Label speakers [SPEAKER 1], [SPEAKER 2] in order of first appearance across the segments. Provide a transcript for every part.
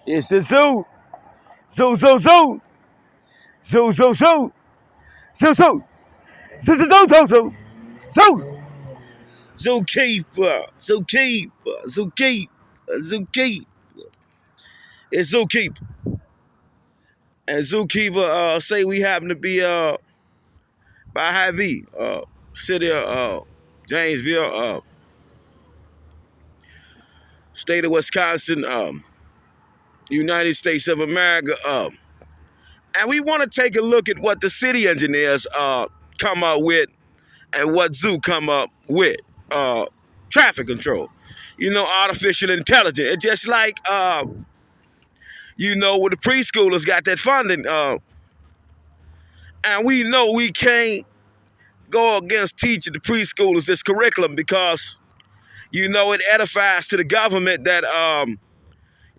[SPEAKER 1] It's a zoo. Zoo, zoo, zoo. Zoo, zoo, zoo. Zoo, zoo. Zoo, zoo, zoo, zoo, zoo. Zoo. Zookeeper. Zookeeper. Zookeeper. Zookeeper. It's zookeeper. And zookeeper say we happen to be by Hy-Vee, city of Janesville, state of Wisconsin, United States of America. And we want to take a look at what the city engineers come up with and what zoo come up with. Traffic control. Artificial intelligence. It's just like, where the preschoolers got that funding. And we know we can't go against teaching the preschoolers this curriculum because, it edifies to the government that,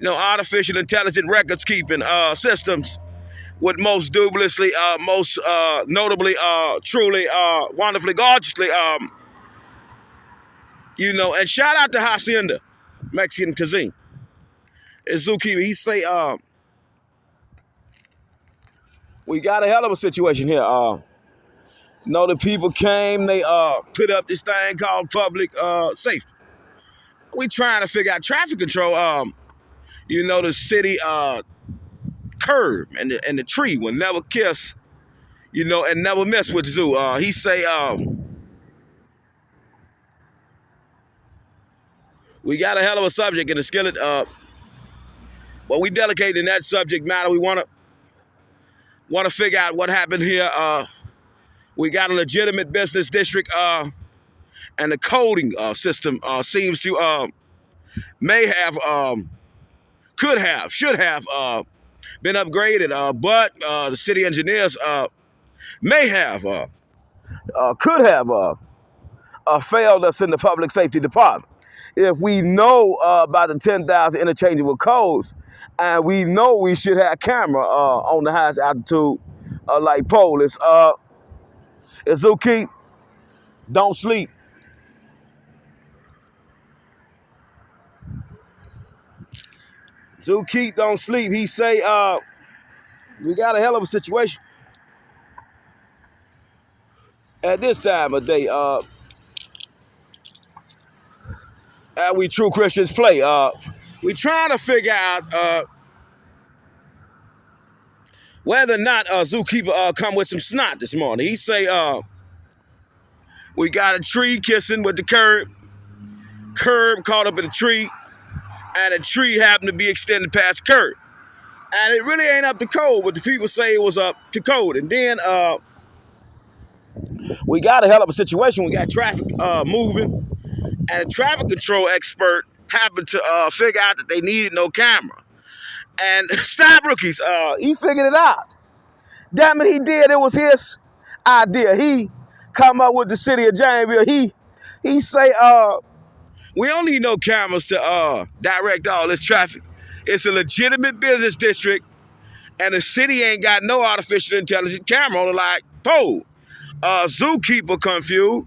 [SPEAKER 1] artificial intelligent records keeping systems would most dubiously, most notably, truly, wonderfully, gorgeously, and shout out to Hacienda, Mexican cuisine. It's zookeeper. He say, we got a hell of a situation here. The people came, they put up this thing called public safety. We trying to figure out traffic control. The city curb and the tree will never kiss, and never mess with the zoo. He say, we got a hell of a subject in the skillet. But we delicate in that subject matter. We want to figure out what happened here. We got a legitimate business district, and the coding system seems to may have, could have, should have been upgraded, but the city engineers may have, could have failed us in the public safety department. If we know about the 10,000 interchangeable codes, and we know we should have camera on the highest altitude like pole, it's zookeep, don't sleep. Zookeep, don't sleep. He say, we got a hell of a situation at this time of day. We true Christians play. We trying to figure out whether or not zookeeper come with some snot this morning. He say, we got a tree kissing with the curb caught up in a tree, and a tree happened to be extended past the curb. And it really ain't up to code, but the people say it was up to code. And then we got a hell of a situation. We got traffic moving, and a traffic control expert happened to figure out that they needed no camera. And stop rookies, he figured it out. Damn it, he did. It was his idea. He come up with the city of Janesville. He say, we don't need no cameras to direct all this traffic. It's a legitimate business district, and the city ain't got no artificial intelligence camera on the like pole. Zookeeper confused.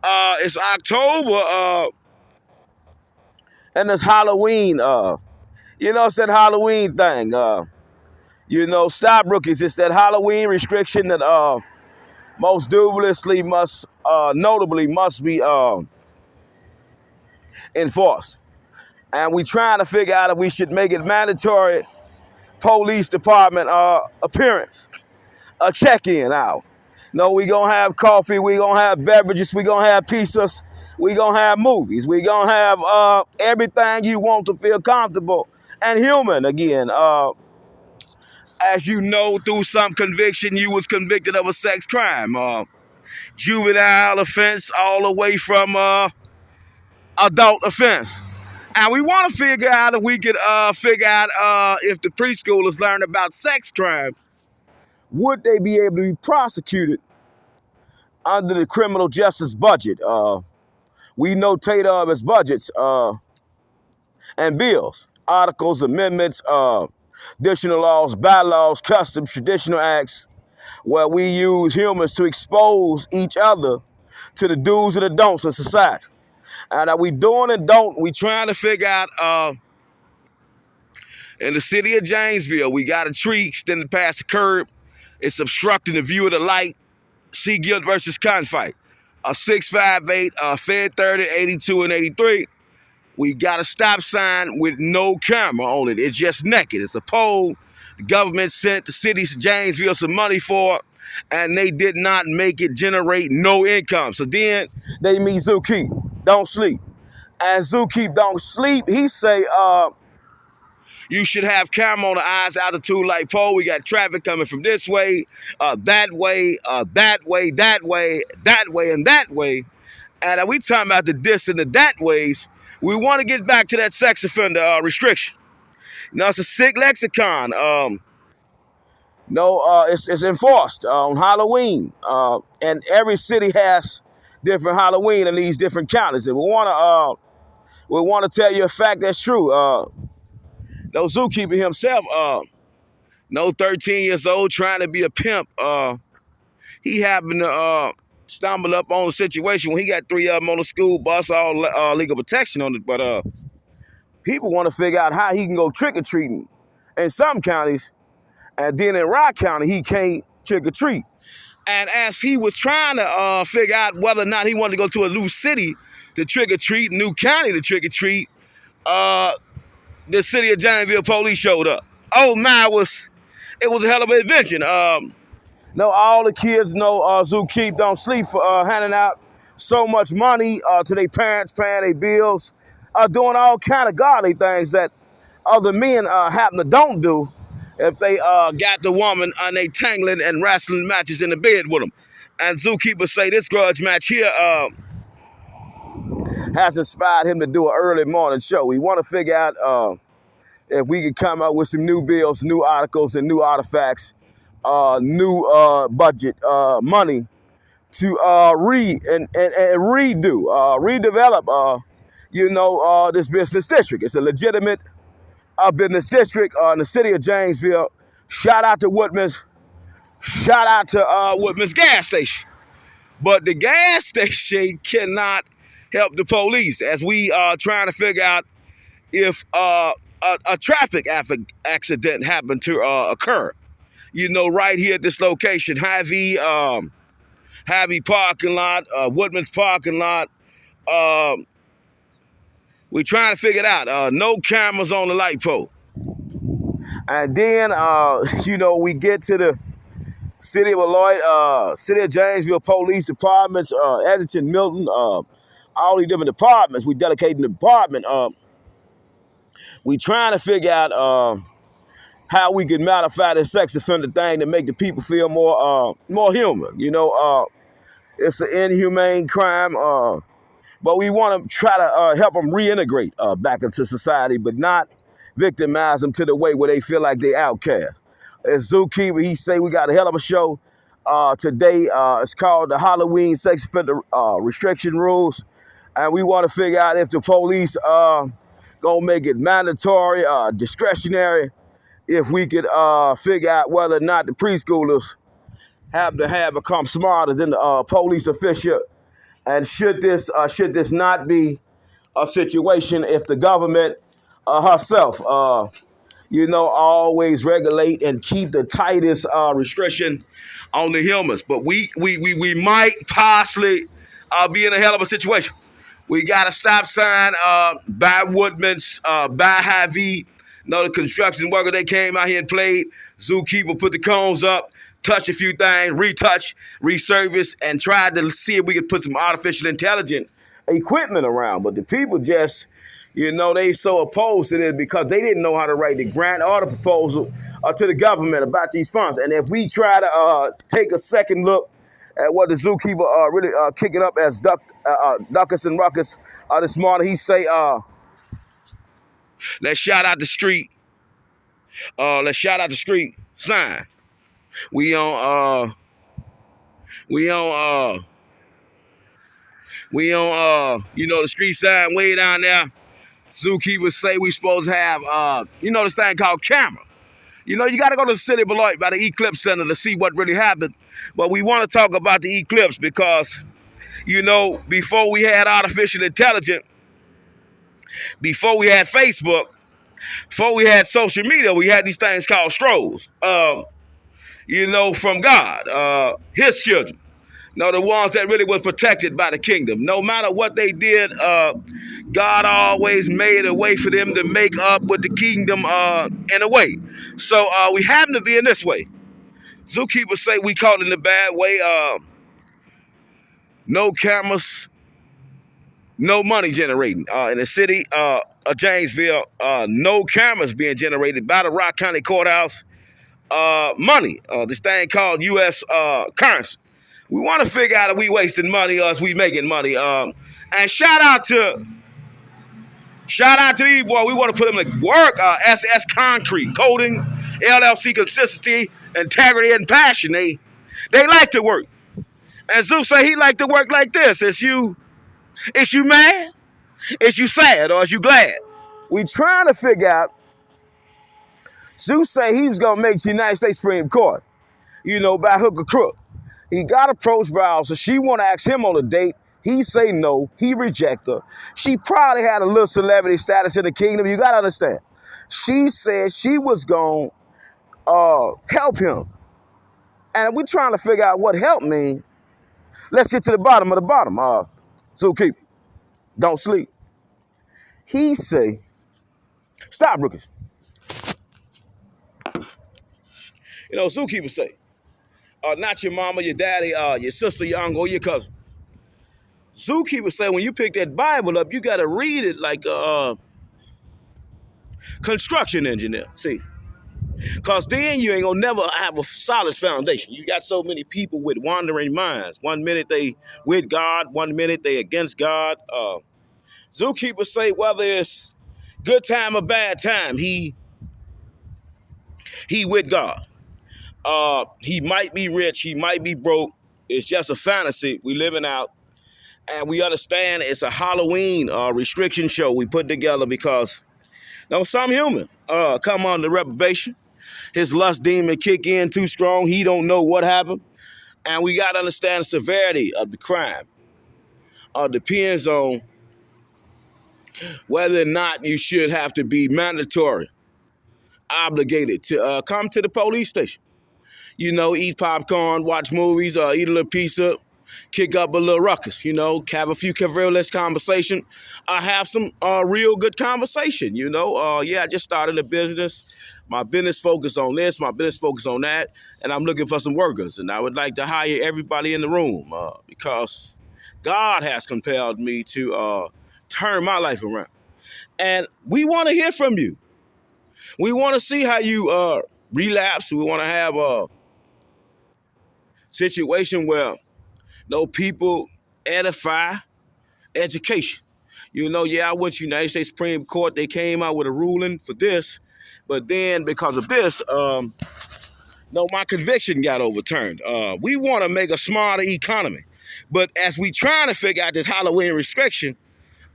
[SPEAKER 1] It's October, and it's Halloween. It's that Halloween thing. Stop rookies. It's that Halloween restriction that most dubiously notably must be enforced. And we trying to figure out if we should make it mandatory police department appearance, a check-in hour. No, we gonna have coffee, we gonna have beverages, we gonna have pizzas, we gonna have movies, we gonna have everything you want to feel comfortable and human again. As you know, through some conviction, you was convicted of a sex crime, juvenile offense, all the way from adult offense. And we want to figure out if we could figure out if the preschoolers learn about sex crimes, would they be able to be prosecuted under the criminal justice budget? We notate as budgets and bills, articles, amendments, additional laws, bylaws, customs, traditional acts, where we use humans to expose each other to the do's and the don'ts of society. And are we doing and don't? We trying to figure out In the city of Janesville, we got a tree extended past the curb. It's obstructing the view of the light. See Guild versus Confight. 658, Fed 30, 82, and 83. We got a stop sign with no camera on it. It's just naked. It's a pole. The government sent the city of Janesville some money for it, and they did not make it generate no income. So then they meet Zookeep, don't sleep. And Zookeep don't sleep. He say, you should have camera on the eyes altitude light pole. We got traffic coming from this way, that way, that way, that way, that way, and that way. And we talking about the this and the that ways. We want to get back to that sex offender restriction. Now, it's a sick lexicon. It's enforced on Halloween. And every city has different Halloween in these different counties. And we want to tell you a fact that's true. No zookeeper himself, 13 years old, trying to be a pimp. He happened to stumble up on a situation when he got 3 of them on the school bus, all legal protection on it. But people want to figure out how he can go trick-or-treating in some counties, and then in Rock County, he can't trick-or-treat. And as he was trying to figure out whether or not he wanted to go to a new city to trick-or-treat, new county to trick-or-treat, the city of Janesville police showed up. Oh my, it was a hell of an invention. All the kids know Zookeep don't sleep for handing out so much money to their parents, paying their bills, doing all kind of godly things that other men happen to don't do if they got the woman and they tangling and wrestling matches in the bed with them. And Zookeeper say this grudge match here has inspired him to do an early morning show. We want to figure out if we could come up with some new bills, new articles, and new artifacts, new budget money to redevelop, this business district. It's a legitimate business district in the city of Janesville. Shout out to Woodman's. Shout out to Woodman's gas station. But the gas station cannot help the police as we are trying to figure out if a traffic accident happened to occur. Right here at this location, Hy-Vee parking lot, Woodman's parking lot. We're trying to figure it out. No cameras on the light pole. And then, we get to the City of Beloit, City of Janesville Police Departments, Edgerton, Milton, all these different departments. We dedicating the department. We trying to figure out how we can modify this sex offender thing to make the people feel more human. It's an inhumane crime, but we want to try to help them reintegrate back into society, but not victimize them to the way where they feel like they outcast. As Zookeeper, he say we got a hell of a show today. It's called the Halloween Sex Offender Restriction Rules, and we want to figure out if the police gonna make it mandatory, discretionary. If we could figure out whether or not the preschoolers have become smarter than the police official, and should this not be a situation if the government herself, always regulate and keep the tightest restriction on the humans. But we might possibly be in a hell of a situation. We got a stop sign by Woodman's, by Hy-Vee. The construction worker, they came out here and played. Zookeeper put the cones up, touched a few things, retouch, resurface, and tried to see if we could put some artificial intelligence equipment around. But the people just, they so opposed to this because they didn't know how to write the grant or the proposal to the government about these funds. And if we try to take a second look at what the Zookeeper really kicking up as Duckus and Ruckus this morning, he say, let's shout out the street. Let's shout out the street sign. We on the street sign way down there. Zookeepers say we supposed to have this thing called camera. You got to go to the city of Beloit by the Eclipse Center to see what really happened. But we want to talk about the eclipse because, before we had artificial intelligence, before we had Facebook, Before we had social media, we had these things called strolls. From God, his children. No, the ones that really was protected by the kingdom. No matter what they did, God always made a way for them to make up with the kingdom in a way. So we happen to be in this way. Zookeepers say we caught in the bad way. No cameras, no money generating. In the city of Janesville, no cameras being generated by the Rock County Courthouse. Money, this thing called U.S. Currency. We want to figure out if we wasting money or if we making money. And shout out to these boys. We want to put them to work. SS Concrete, Coating, LLC Consistency, Integrity, and Passion. They like to work. And Zeus say he like to work like this. Is you mad? Is you sad? Or is you glad? We trying to figure out. Zeus say he was going to make the United States Supreme Court, by hook or crook. He got approached by her, so she want to ask him on a date. He say no. He reject her. She probably had a little celebrity status in the kingdom. You got to understand. She said she was going to help him. And we trying to figure out what help mean. Let's get to the bottom of the bottom. Zookeeper, don't sleep. He say, stop, Brookers. Zookeeper say, not your mama, your daddy, your sister, your uncle, your cousin. Zookeeper say when you pick that Bible up, you got to read it like a construction engineer. See, because then you ain't going to never have a solid foundation. You got so many people with wandering minds. 1 minute they with God, 1 minute they against God. Zookeeper say whether it's good time or bad time, he with God. He might be rich, he might be broke. It's just a fantasy we living out. And we understand it's a Halloween restriction show we put together because some human come under reprobation. His lust demon kick in too strong. He don't know what happened. And we got to understand the severity of the crime. Depends on whether or not you should have to be mandatory, obligated to come to the police station. Eat popcorn, watch movies, eat a little pizza, kick up a little ruckus, have a few careless conversation, have some real good conversation, I just started a business. My business focus on this, my business focus on that, and I'm looking for some workers. And I would like to hire everybody in the room because God has compelled me to turn my life around. And we want to hear from you. We want to see how you relapse. We want to have a situation where people edify education. I went to United States Supreme Court. They came out with a ruling for this. But then because of this, my conviction got overturned. We want to make a smarter economy. But as we trying to figure out this Halloween restriction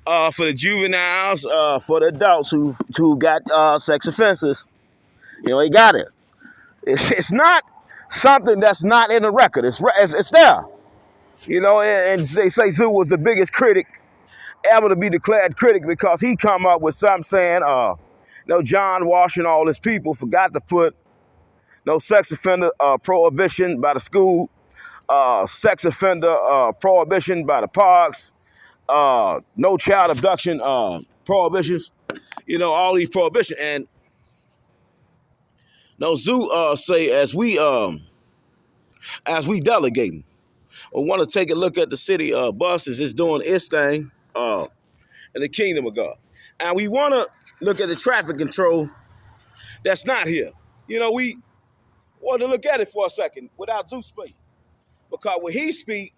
[SPEAKER 1] for the juveniles, for the adults who got sex offenses, they got it. It's not something that's not in the record. It's there. And they say Zoo was the biggest critic ever to be declared critic because he come up with something saying, John Walsh and all his people forgot to put no sex offender prohibition by the school, sex offender prohibition by the parks, no child abduction prohibitions, all these prohibitions. And Zoo say as we delegating, we want to take a look at the city buses. It's doing its thing in the kingdom of God. And we want to look at the traffic control that's not here. We want to look at it for a second without Zeus speak. Because when he speak,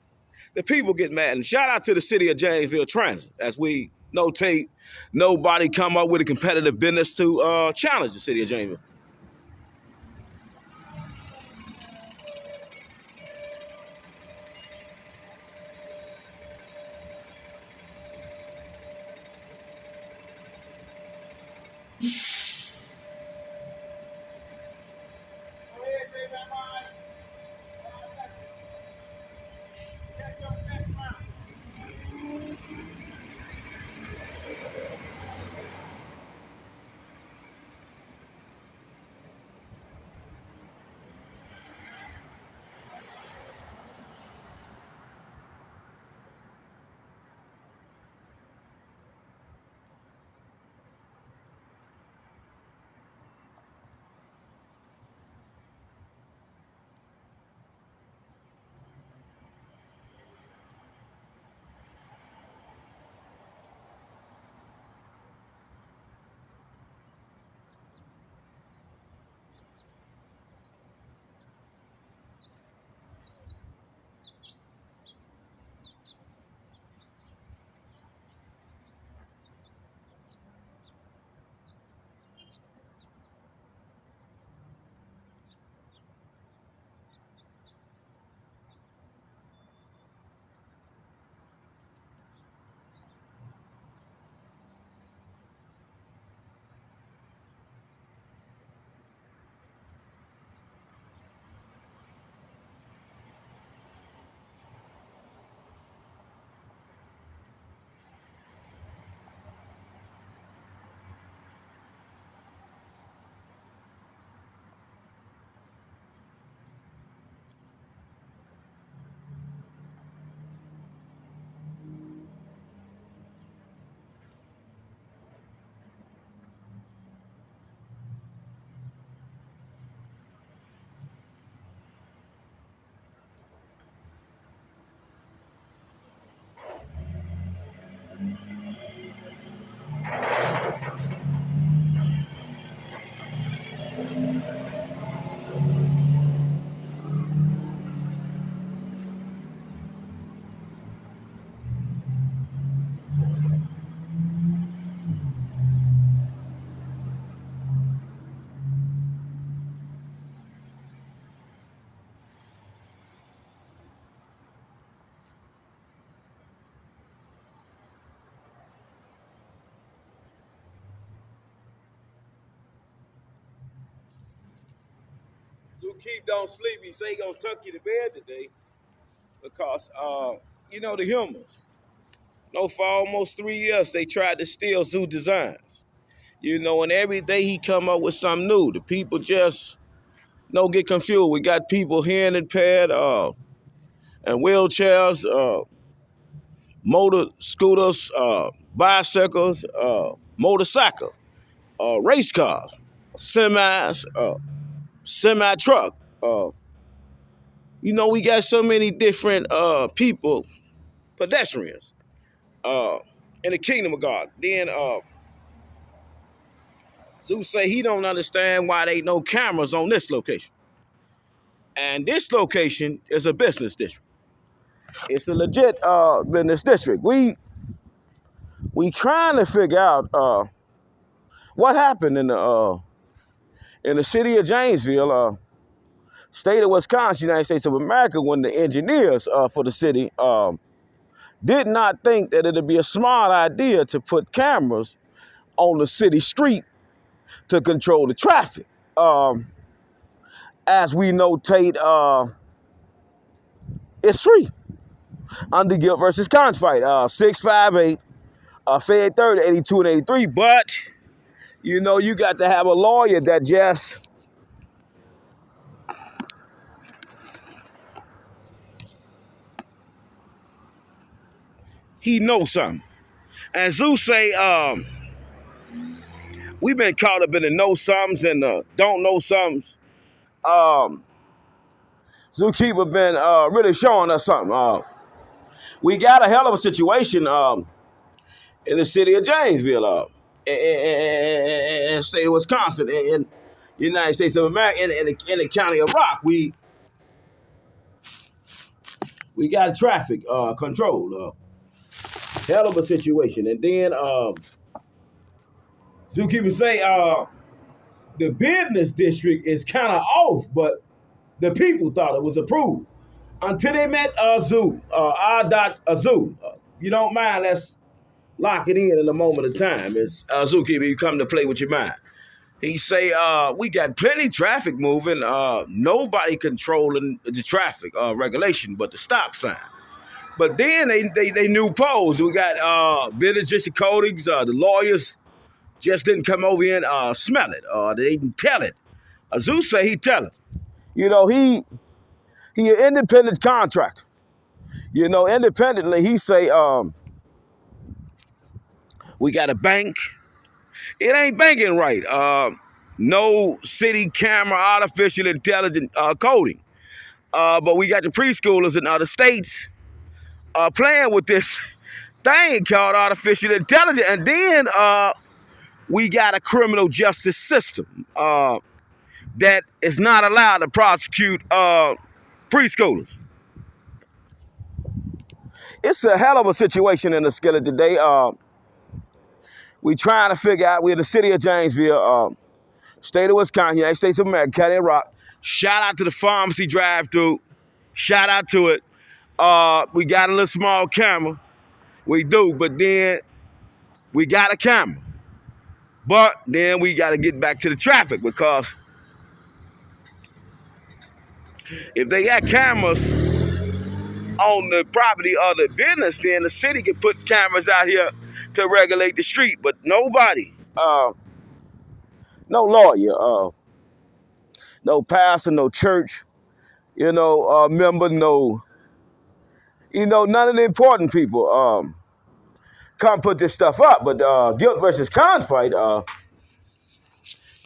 [SPEAKER 1] the people get mad. And shout out to the city of Janesville Transit as we notate nobody come up with a competitive business to challenge the city of Janesville. Keep don't sleep. He say he gonna tuck you to bed today because the humans. For almost 3 years they tried to steal Zoo designs. And every day he come up with something new. The people just get confused. We got people hearing impaired, and wheelchairs, motor scooters, bicycles, motorcycle, race cars, semis, semi truck. We got so many different people, pedestrians, in the kingdom of God. Then Zeus say he don't understand why they no cameras on this location. And this location is a business district. It's a legit business district. We trying to figure out what happened in the city of Janesville, state of Wisconsin, United States of America, when the engineers for the city did not think that it'd be a smart idea to put cameras on the city street to control the traffic. As we notate, it's free under guilt versus cons fight, 658, Fed 30, 82 and 83. But, you got to have a lawyer that just he knows something. And Zeus say, we've been caught up in the know somethings and don't know somethings. Zookeeper been really showing us something. We got a hell of a situation in the city of Janesville, in the state of Wisconsin, in the United States of America, in the county of Rock. We got traffic control. Hell of a situation. And then Zookeeper say the business district is kind of off, but the people thought it was approved. Until they met Zoo, Zoo. You don't mind, let's lock it in a moment of time. It's Zookeeper, you come to play with your mind. He say, we got plenty traffic moving, nobody controlling the traffic regulation but the stop sign. But then they new polls. We got business district codings, the lawyers just didn't come over here and smell it, they didn't tell it. Zeus say he tell it. He an independent contractor. Independently, he say, we got a bank. It ain't banking right. No city camera, artificial intelligence coding. But we got the preschoolers in other states playing with this thing called artificial intelligence. And then we got a criminal justice system that is not allowed to prosecute preschoolers. It's a hell of a situation in the skillet today. We trying to figure out, we're in the city of Janesville, state of Wisconsin, United States of America, County of Rock. Shout out to the pharmacy drive-through. Shout out to it. We got a little small camera. We do, but then we got a camera. But then we got to get back to the traffic, because if they got cameras on the property of the business, then the city can put cameras out here to regulate the street. But nobody, no lawyer, no pastor, no church, member, no, none of the important people come put this stuff up. But guilt versus cons fight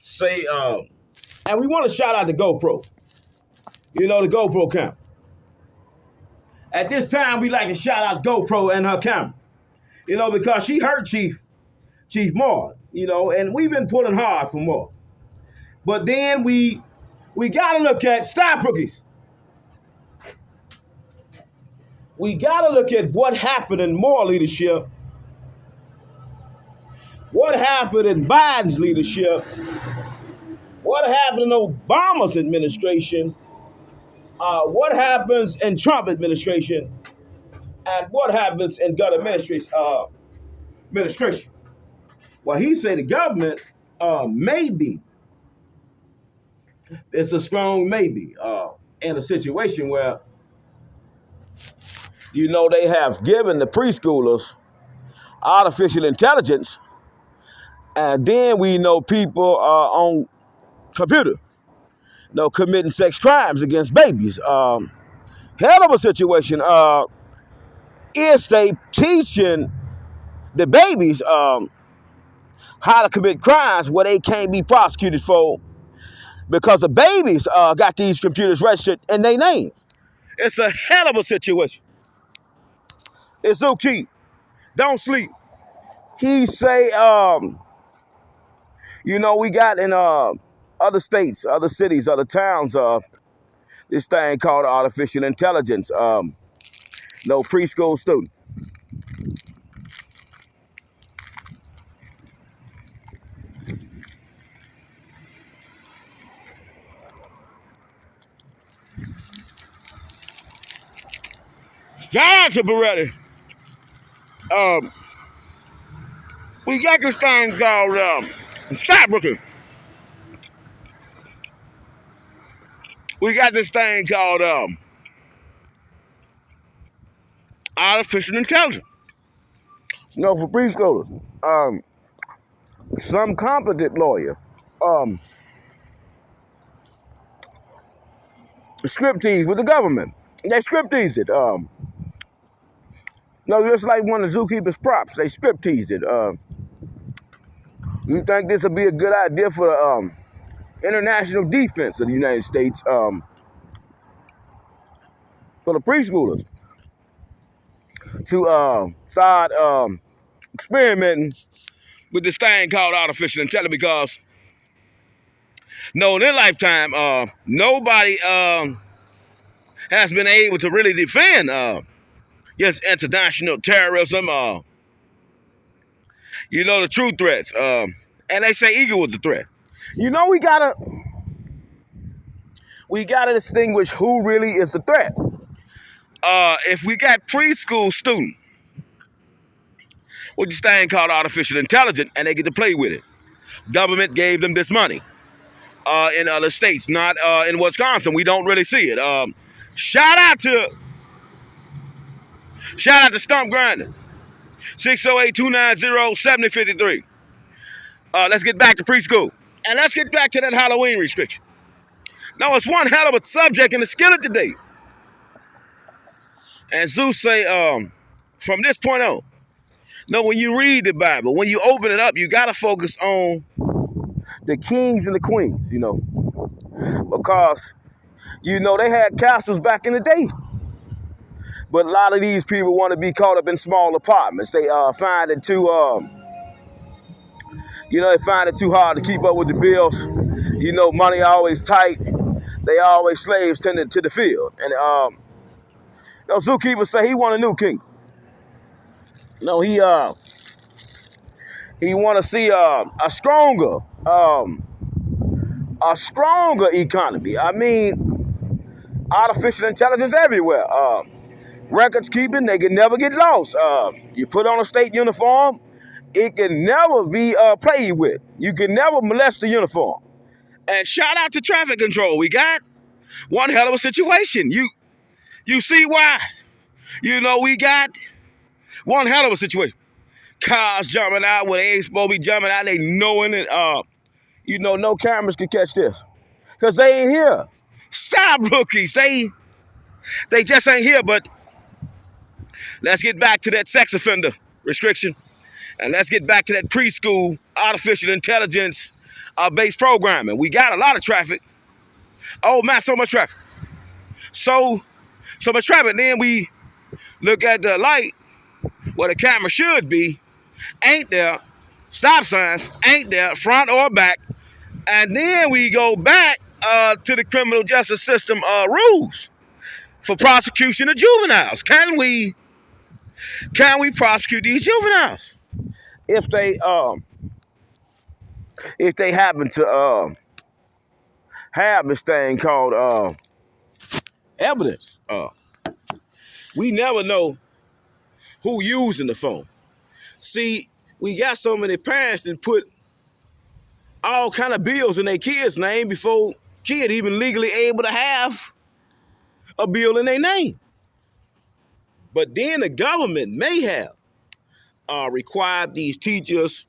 [SPEAKER 1] say, and we want to shout out the GoPro, the GoPro camera. At this time, we like to shout out GoPro and her camera, because she hurt Chief Moore, and we've been pulling hard for more. But then we got to look at, stop rookies. We got to look at what happened in Moore leadership, what happened in Biden's leadership, what happened in Obama's administration, what happens in Trump administration, and what happens in Gunn administration. Well, he said the government may be It's a strong maybe in a situation where, they have given the preschoolers artificial intelligence, and then we know people on computer, committing sex crimes against babies. Hell of a situation. If they teaching the babies how to commit crimes where they can't be prosecuted for because the babies got these computers registered in their names. It's a hell of a situation. It's okay. Don't sleep. He say, we got in other states, other cities, other towns, this thing called artificial intelligence. No preschool student. Shout to Beretti. We got this thing called stop looking. We got this thing called artificial intelligence. For preschoolers. Some competent lawyer scriptease with the government. They scripteased it. Just like one of the zookeeper's props, they scripteased it. You think this would be a good idea for the international defense of the United States, for the preschoolers to start experimenting with this thing called artificial intelligence? Because in their lifetime, nobody has been able to really defend against international terrorism, the true threats. And they say ego was the threat. We gotta distinguish who really is the threat. If we got preschool students with this thing called artificial intelligence and they get to play with it, government gave them this money. In other states, not in Wisconsin, we don't really see it. Shout out to Stump Grinder, 608-290-7053. Let's get back to preschool. And let's get back to that Halloween restriction. Now, it's one hell of a subject in the skillet today. And Zeus say, from this point on, when you read the Bible, when you open it up, you got to focus on the kings and the queens, because, they had castles back in the day. But a lot of these people want to be caught up in small apartments. They find it too, they find it too hard to keep up with the bills. Money always tight. They always slaves tending to the field. And zookeeper say he want a new king. He want to see a stronger economy. I mean, artificial intelligence everywhere. Records keeping, they can never get lost. You put on a state uniform, it can never be played with. You can never molest the uniform. And shout out to traffic control. We got one hell of a situation. You see why? We got one hell of a situation. Cars jumping out where they ain't supposed to be jumping out. They knowing it. No cameras can catch this. Because they ain't here. Stop, rookies. They just ain't here. But let's get back to that sex offender restriction. And let's get back to that preschool artificial intelligence based programming. We got a lot of traffic. Oh, man, so much traffic. So much traffic. Then we look at the light where the camera should be. Ain't there. Stop signs. Ain't there. Front or back. And then we go back to the criminal justice system rules for prosecution of juveniles. Can we prosecute these juveniles if they happen to have this thing called evidence? We never know who using the phone. See, we got so many parents that put all kind of bills in their kids' name before kid even legally able to have a bill in their name. But then the government may have required these teachers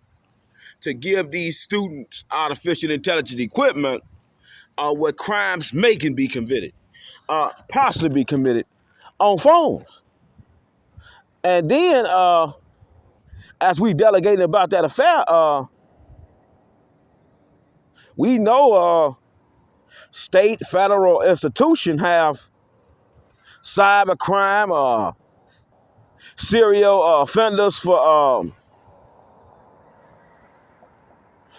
[SPEAKER 1] to give these students artificial intelligence equipment where crimes may can be committed, possibly be committed on phones. And then, as we delegated about that affair, we know state, federal institutions have cybercrime, serial offenders for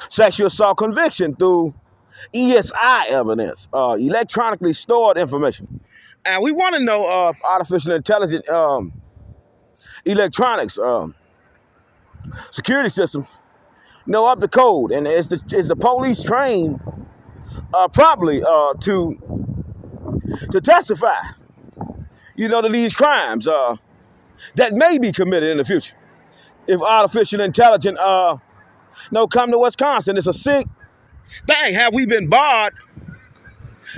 [SPEAKER 1] sexual assault conviction through ESI evidence, electronically stored information. And we want to know if artificial intelligence electronics security systems know up the code, and is the police trained properly to testify, to these crimes that may be committed in the future if artificial intelligence come to Wisconsin. It's a sick thing. Have we been barred?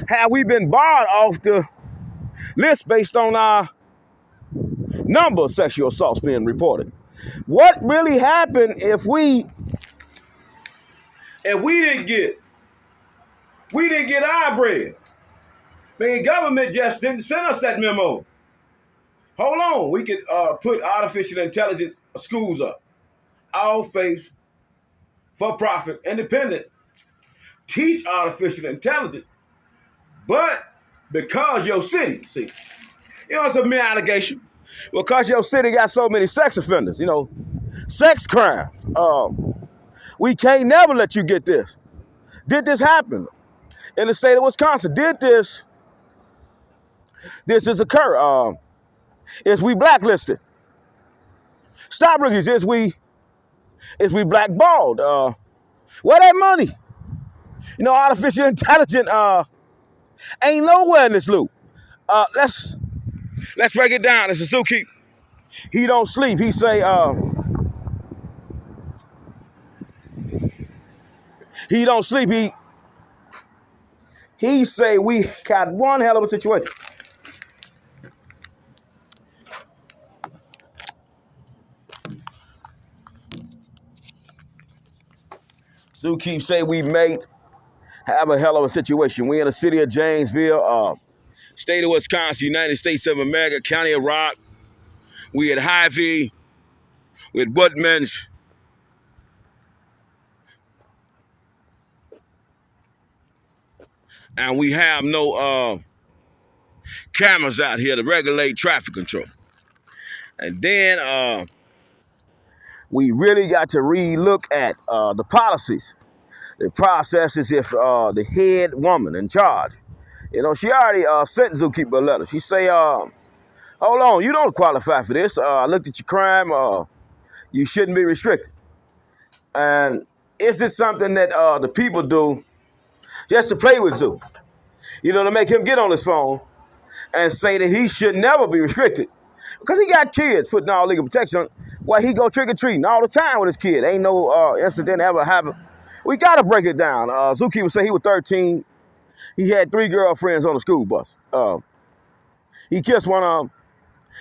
[SPEAKER 1] Have we been barred off the list based on our number of sexual assaults being reported? What really happened if we didn't get our bread? The government just didn't send us that memo. Hold on, we could put artificial intelligence schools up, all faith, for profit, independent, teach artificial intelligence, but because your city, it's a mere allegation, because your city got so many sex offenders, sex crimes, we can't never let you get this. Did this happen in the state of Wisconsin? Did this is occur? Is we blacklisted? Stop rookies, is we blackballed? Where that money? Artificial intelligence ain't nowhere in this loop. Let's break it down. It's a zookeeper. He don't sleep. He say he don't sleep. He say we got one hell of a situation. Zookeeper say we may have a hell of a situation. We in the city of Janesville, state of Wisconsin, United States of America, county of Rock. We at Hy-Vee, with Woodman's. And we have no cameras out here to regulate traffic control. And then we really got to re-look at the policies, the processes if the head woman in charge, she already sent Zookeeper a letter. She say, hold on, you don't qualify for this. I looked at your crime. You shouldn't be restricted. And is it something that the people do just to play with Zoo? To make him get on his phone and say that he should never be restricted. Because he got kids putting all legal protection on. Why he go trick-or-treating all the time with his kid. Ain't no incident ever happened. We got to break it down. Zookeeper say he was 13. He had 3 girlfriends on the school bus. He kissed one of them.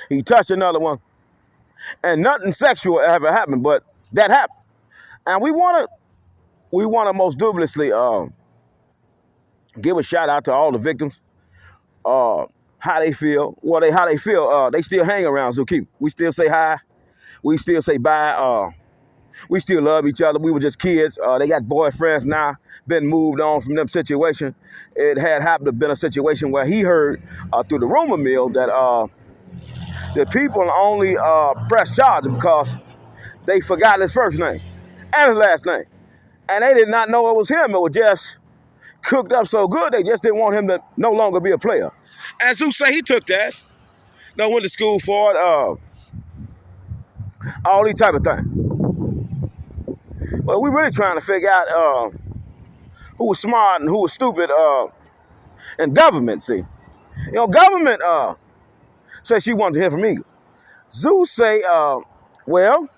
[SPEAKER 1] He touched another one. And nothing sexual ever happened, but that happened. And we want to most dubiously give a shout out to all the victims. How they feel. How they feel. They still hang around Zookeeper. We still say hi. We still say bye. We still love each other. We were just kids. They got boyfriends now, been moved on from them situation. It had happened to have been a situation where he heard through the rumor mill that the people only pressed charges because they forgot his first name and his last name. And they did not know it was him. It was just cooked up so good, they just didn't want him to no longer be a player. And Zeus say he took that. Went to school for it. All these type of things. Well, we really trying to figure out who was smart and who was stupid in government, see. Government say she wanted to hear from Eagle. Zeus say, well,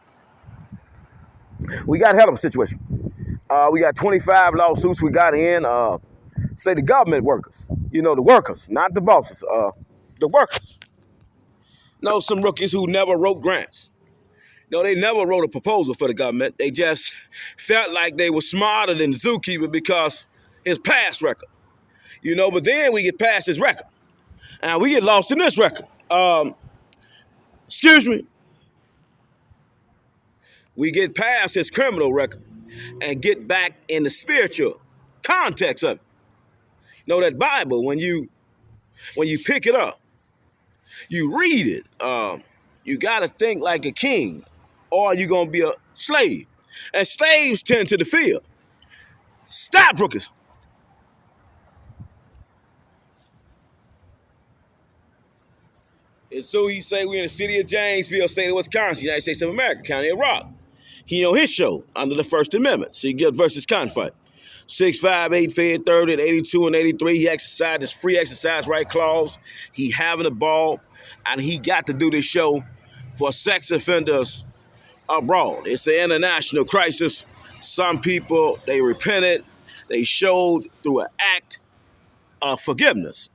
[SPEAKER 1] we got a hell of a situation. We got 25 lawsuits we got in. Say the government workers. You know, the workers, not the bosses. The workers. Know some rookies who never wrote grants. No, they never wrote a proposal for the government. They just felt like they were smarter than the zookeeper because his past record. You know, but then we get past his record. And we get lost in this record. Excuse me. We get past his criminal record and get back in the spiritual context of it. You know, that Bible, when you pick it up, you read it, you got to think like a king or you're going to be a slave. And slaves tend to the field. Stop, rookies. And so he say we're in the city of Janesville, state of Wisconsin, United States of America, County of Rock. He on his show under the First Amendment. So he get versus conflict. 6'5", 8 fed, 30 at 82 and 83. He exercised his free exercise right clause. He having a ball. And he got to do this show for sex offenders abroad. It's an international crisis. Some people, they repented. They showed through an act of forgiveness.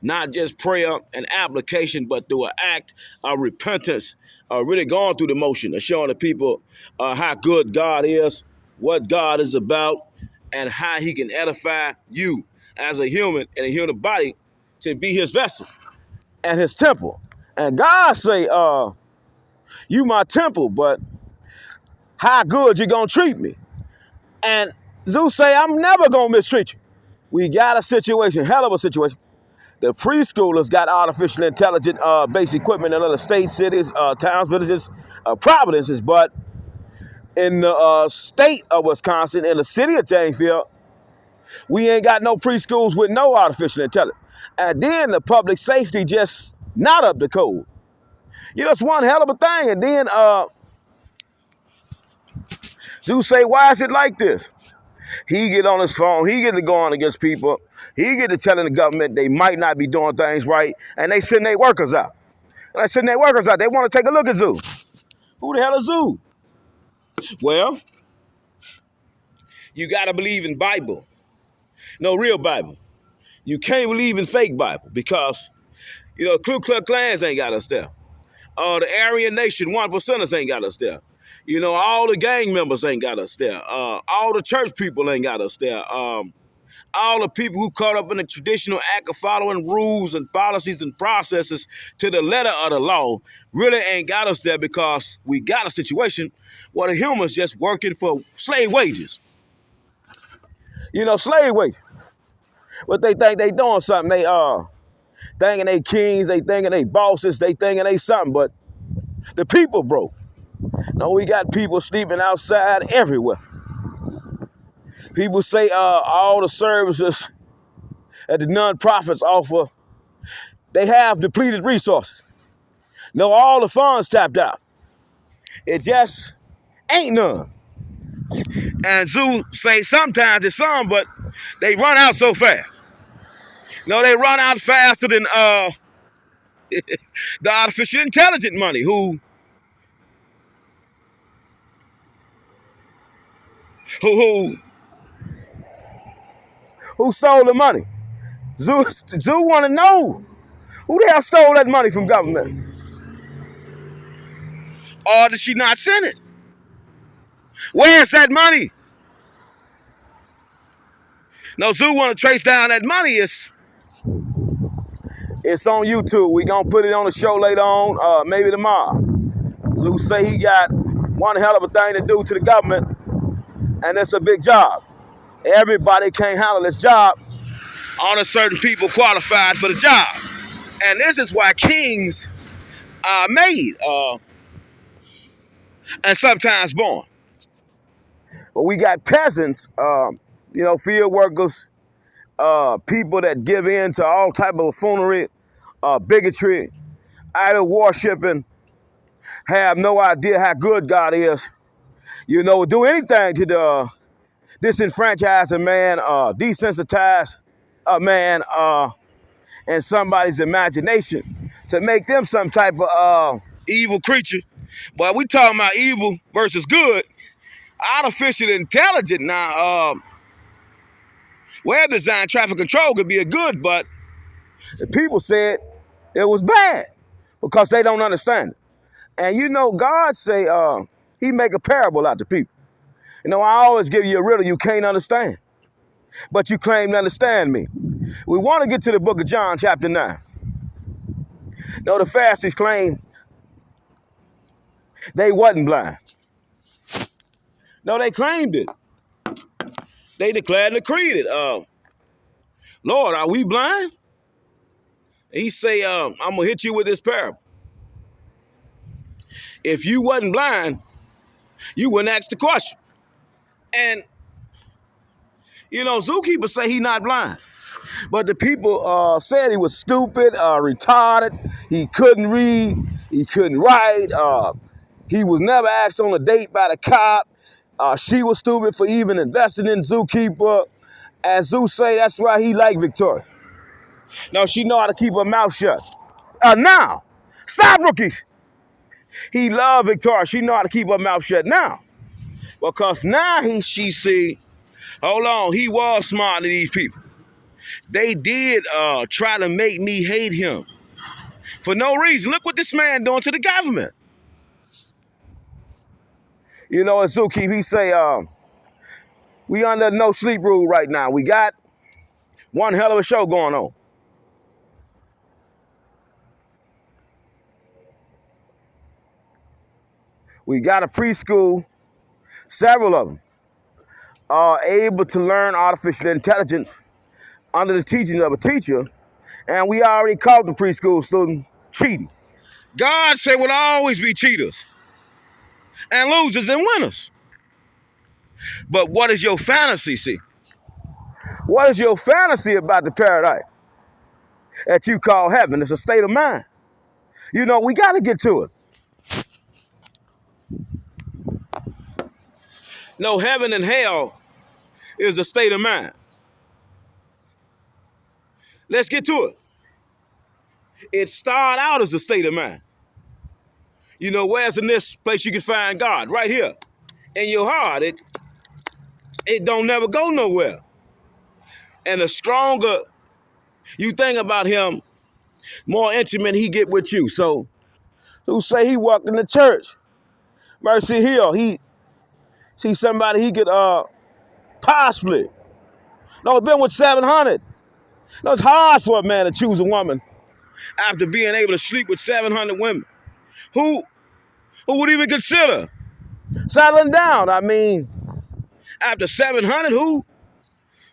[SPEAKER 1] Not just prayer and application, but through an act of repentance, really going through the motion of showing the people how good God is, what God is about, and how he can edify you as a human in a human body to be his vessel and his temple. And God say, you my temple, but how good you gonna treat me? And Zeus say, I'm never gonna mistreat you. We got a situation, hell of a situation. The preschoolers got artificial intelligence based equipment in other states, cities, towns, villages, provinces, but in the state of Wisconsin, in the city of Janesville, we ain't got no preschools with no artificial intelligence. And then the public safety just not up to code. You know, it's one hell of a thing. And then Zeus say, why is it like this? He get on his phone. He get to going against people. He get to telling the government they might not be doing things right. And they send their workers out. And they send their workers out. They want to take a look at Zeus. Who the hell is Zeus? Well, you got to believe in Bible. No, real Bible. You can't believe in fake Bible because, you know, Ku Klux Klans ain't got us there. The Aryan Nation, 1%ers ain't got us there. You know, all the gang members ain't got us there. All the church people ain't got us there. All the people who caught up in the traditional act of following rules and policies and processes to the letter of the law really ain't got us there because we got a situation where the humans just working for slave wages. You know, slave wages. But they think they doing something. They thinking they kings, they thinking they bosses, they thinking they something, but the people broke. No, we got people sleeping outside everywhere. People say all the services that the nonprofits offer, they have depleted resources. No, all the funds tapped out. It just ain't none. And Zoo say sometimes it's some, but they run out so fast. No, they run out faster than the artificial intelligence money who stole the money. Zoo want to know who the hell stole that money from government? Or did she not send it? Where's that money? No, Zoo want to trace down that money. It's on YouTube. We gonna put it on the show later on, maybe tomorrow. Zoo say he got one hell of a thing to do to the government, and it's a big job. Everybody can't handle this job. Only certain people qualified for the job. And this is why kings are made and sometimes born. But we got peasants, you know, field workers, people that give in to all type of buffoonery, bigotry, idol worshiping, have no idea how good God is. You know, do anything to disenfranchise a man, desensitize a man in somebody's imagination to make them some type of evil creature. But we talking about evil versus good. Artificial intelligence now, Web design traffic control could be a good, but the people said it was bad because they don't understand it. And you know, God say he make a parable out to people. You know, I always give you a riddle you can't understand, but you claim to understand me. We want to get to the book of John, chapter 9. No, the Pharisees claim they wasn't blind. No, they claimed it. They declared and decreed it. Lord, are we blind? He say, I'm going to hit you with this parable. If you wasn't blind, you wouldn't ask the question. And, you know, zookeepers say he not blind. But the people said he was stupid, retarded. He couldn't read. He couldn't write. He was never asked on a date by the cop. She was stupid for even investing in zookeeper. And Zoo say that's why he like Victoria. No, she know how to keep her mouth shut. Now, stop, rookies. He love Victoria. She know how to keep her mouth shut now. Because now she see, hold on, he was smart to these people. They did try to make me hate him for no reason. Look what this man doing to the government. You know, at Zookeep, he say, we under no sleep rule right now. We got one hell of a show going on. We got a preschool, several of them are able to learn artificial intelligence under the teaching of a teacher, and we already caught the preschool student cheating. God said we'll always be cheaters and losers and winners. But what is your fantasy, see? What is your fantasy about the paradise that you call heaven? It's a state of mind. You know, we got to get to it. No, heaven and hell is a state of mind. Let's get to it. It started out as a state of mind. You know, where's the next place you can find God? Right here. In your heart. It don't never go nowhere. And the stronger you think about him, more intimate he get with you. So, who say he walked in the church? Mercy Hill, he see somebody he could possibly. No, it's been with 700. No, it's hard for a man to choose a woman after being able to sleep with 700 women. Who would even consider settling down? I mean, after 700, who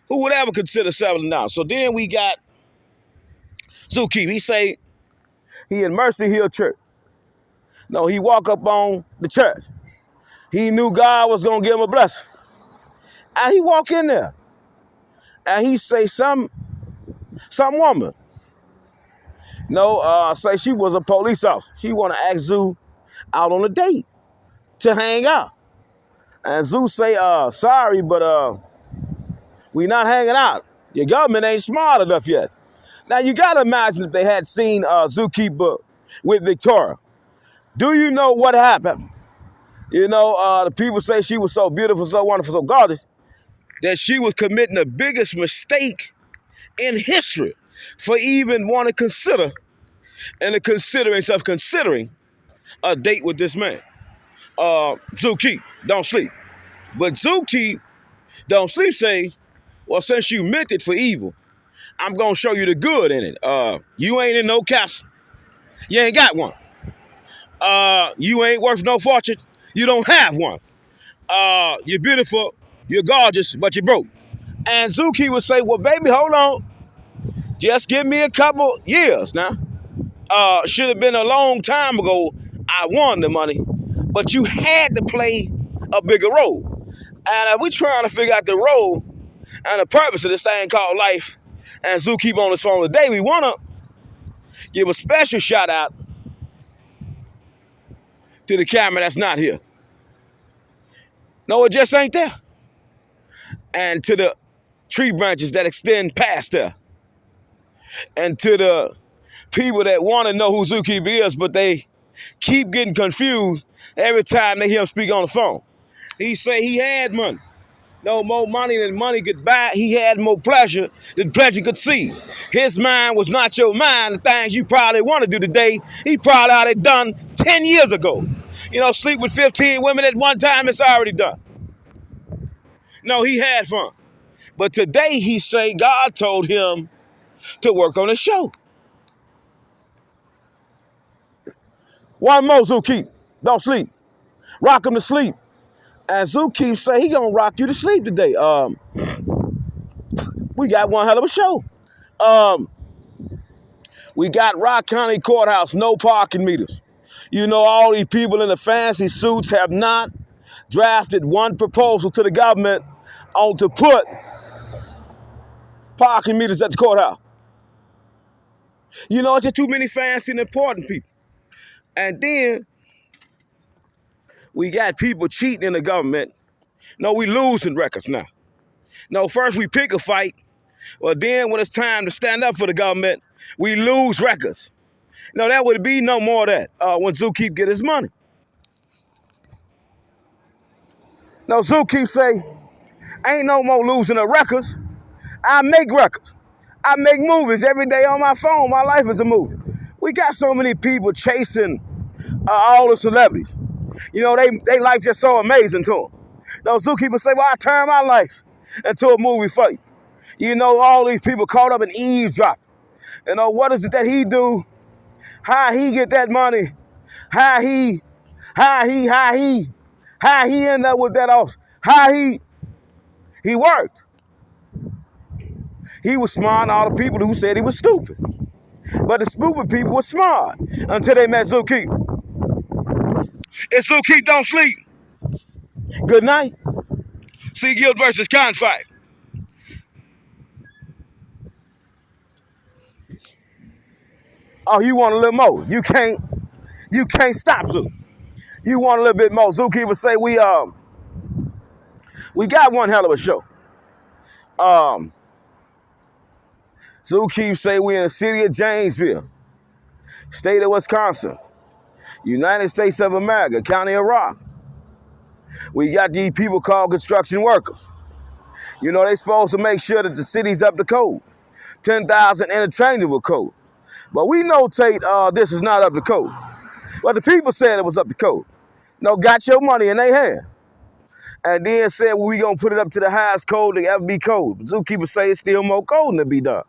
[SPEAKER 1] would ever consider settling down? So then we got Zookeep. He say he in Mercy Hill Church. No, he walk up on the church. He knew God was going to give him a blessing. And he walk in there. And he say some woman. No, say she was a police officer. She want to ask Zoo out on a date to hang out. And Zoo say, sorry, but we not hanging out. Your government ain't smart enough yet. Now, you got to imagine if they had seen Zookeeper with Victoria. Do you know what happened? You know, the people say she was so beautiful, so wonderful, so gorgeous, that she was committing the biggest mistake in history for even want to consider and the considering of considering a date with this man. Zookeep, don't sleep. But Zookeep, don't sleep, say, well, since you meant it for evil, I'm going to show you the good in it. You ain't in no castle. You ain't got one. You ain't worth no fortune. You don't have one. You're beautiful. You're gorgeous, but you're broke. And Zookeep would say, well, baby, hold on. Just give me a couple years now. Should have been a long time ago. I won the money. But you had to play a bigger role. And we're trying to figure out the role and the purpose of this thing called life. And Zookeep on his phone today. We want to give a special shout out to the camera that's not here. No, it just ain't there. And to the tree branches that extend past there. And to the people that want to know who Zookeeper is, but they keep getting confused every time they hear him speak on the phone. He say he had money. No more money than money could buy. He had more pleasure than pleasure could see. His mind was not your mind. The things you probably want to do today, he probably already done 10 years ago. You know, sleep with 15 women at one time, it's already done. No, he had fun. But today he say God told him to work on the show. One more, Zookeep. Don't sleep. Rock him to sleep. And Zookeep say he gonna rock you to sleep today. We got one hell of a show. We got Rock County Courthouse, no parking meters. You know, all these people in the fancy suits have not drafted one proposal to the government on to put parking meters at the courthouse. You know, it's just too many fancy and important people. And then we got people cheating in the government. No, we losing records now. No, first we pick a fight. Well, then when it's time to stand up for the government, we lose records. No, that would be no more of that when Zookeep get his money. No, Zookeep say, ain't no more losing the records. I make records. I make movies every day on my phone. My life is a movie. We got so many people chasing all the celebrities. You know, they life just so amazing to them. Those zookeepers say, well, I turn my life into a movie for you. You know, all these people caught up in eavesdropping. You know, what is it that he do? How he get that money? How he end up with that off? How he worked. He was smart and all the people who said he was stupid. But the stupid people were smart until they met Zookeep. And Zookeep don't sleep. Good night. See Guild versus Confide. Oh, you want a little more. You can't stop Zoo. You want a little bit more. Zookeeper say we got one hell of a show. Zookeeper say we in the city of Janesville, state of Wisconsin, United States of America, County of Rock. We got these people called construction workers. You know, they supposed to make sure that the city's up to code. 10,000 interchangeable code. But we notate this is not up to code. But the people said it was up to code. No, got your money in their hand. And then said, well, we gonna put it up to the highest code that ever be code. But Zookeeper say it's still more coding to be done.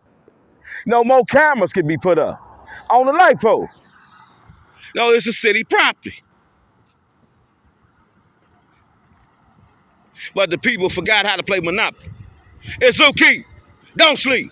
[SPEAKER 1] No more cameras could be put up on the light pole. No, it's a city property. But the people forgot how to play Monopoly. It's Zookeep. Don't sleep.